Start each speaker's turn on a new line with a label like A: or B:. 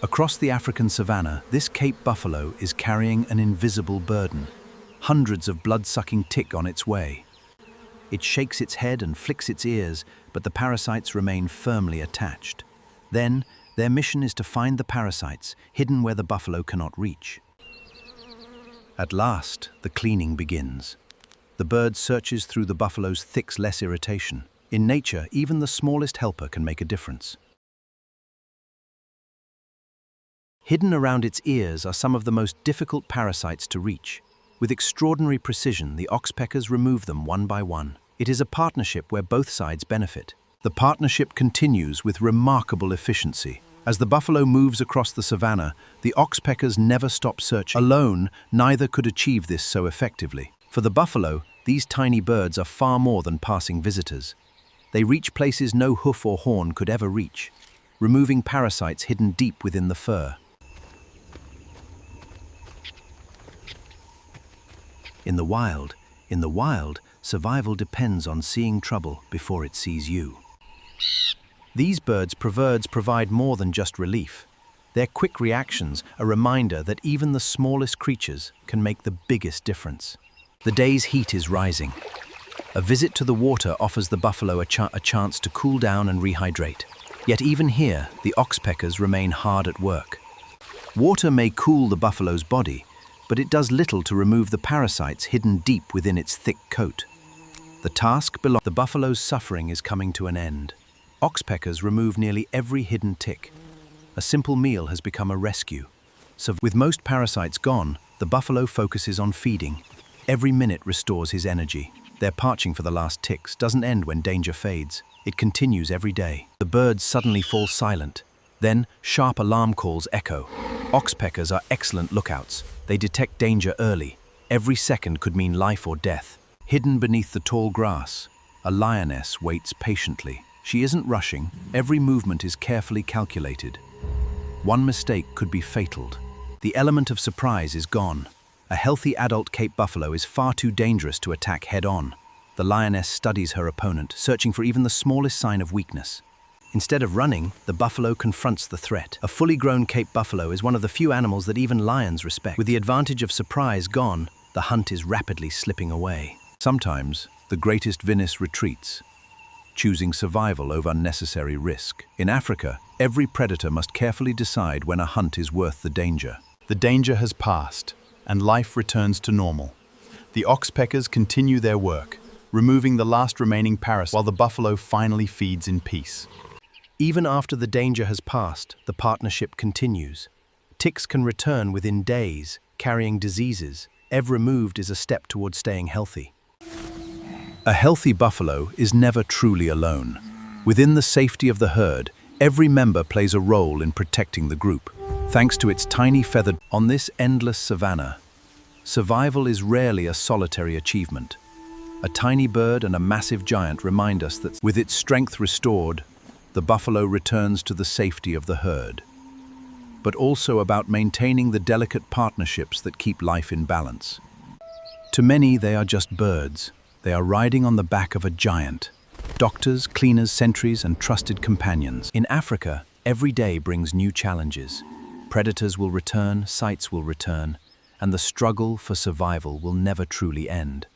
A: Across the African savanna, this Cape buffalo is carrying an invisible burden. Hundreds of blood-sucking tick on its way. It shakes its head and flicks its ears, but the parasites remain firmly attached. Then, their mission is to find the parasites, hidden where the buffalo cannot reach. At last, the cleaning begins. The bird searches through the buffalo's thick, less irritation. In nature, even the smallest helper can make a difference. Hidden around its ears are some of the most difficult parasites to reach. With extraordinary precision, the oxpeckers remove them one by one. It is a partnership where both sides benefit. The partnership continues with remarkable efficiency. As the buffalo moves across the savanna, the oxpeckers never stop searching. Alone, neither could achieve this so effectively. For the buffalo, these tiny birds are far more than passing visitors. They reach places no hoof or horn could ever reach, removing parasites hidden deep within the fur. In the wild, survival depends on seeing trouble before it sees you. These birds provide more than just relief. Their quick reactions, a reminder that even the smallest creatures can make the biggest difference. The day's heat is rising. A visit to the water offers the buffalo a chance to cool down and rehydrate. Yet even here, the oxpeckers remain hard at work. Water may cool the buffalo's body, but it does little to remove the parasites hidden deep within its thick coat. The buffalo's suffering is coming to an end. Oxpeckers remove nearly every hidden tick. A simple meal has become a rescue. So with most parasites gone, the buffalo focuses on feeding. Every minute restores his energy. Their parching for the last ticks doesn't end when danger fades. It continues every day. The birds suddenly fall silent. Then, sharp alarm calls echo. Oxpeckers are excellent lookouts. They detect danger early. Every second could mean life or death. Hidden beneath the tall grass, a lioness waits patiently. She isn't rushing. Every movement is carefully calculated. One mistake could be fatal. The element of surprise is gone. A healthy adult Cape buffalo is far too dangerous to attack head-on. The lioness studies her opponent, searching for even the smallest sign of weakness. Instead of running, the buffalo confronts the threat. A fully grown Cape buffalo is one of the few animals that even lions respect. With the advantage of surprise gone, the hunt is rapidly slipping away. Sometimes, the greatest Venus retreats, choosing survival over unnecessary risk. In Africa, every predator must carefully decide when a hunt is worth the danger.
B: The danger has passed, and life returns to normal. The oxpeckers continue their work, removing the last remaining parasite while the buffalo finally feeds in peace.
A: Even after the danger has passed, the partnership continues. Ticks can return within days, carrying diseases. Every removed is a step towards staying healthy. A healthy buffalo is never truly alone. Within the safety of the herd, every member plays a role in protecting the group. Thanks to its tiny feathered on this endless savanna, survival is rarely a solitary achievement. A tiny bird and a massive giant remind us that with its strength restored, the buffalo returns to the safety of the herd, but also about maintaining the delicate partnerships that keep life in balance. To many, they are just birds. They are riding on the back of a giant. Doctors, cleaners, sentries, and trusted companions. In Africa, every day brings new challenges. Predators will return, sites will return, and the struggle for survival will never truly end.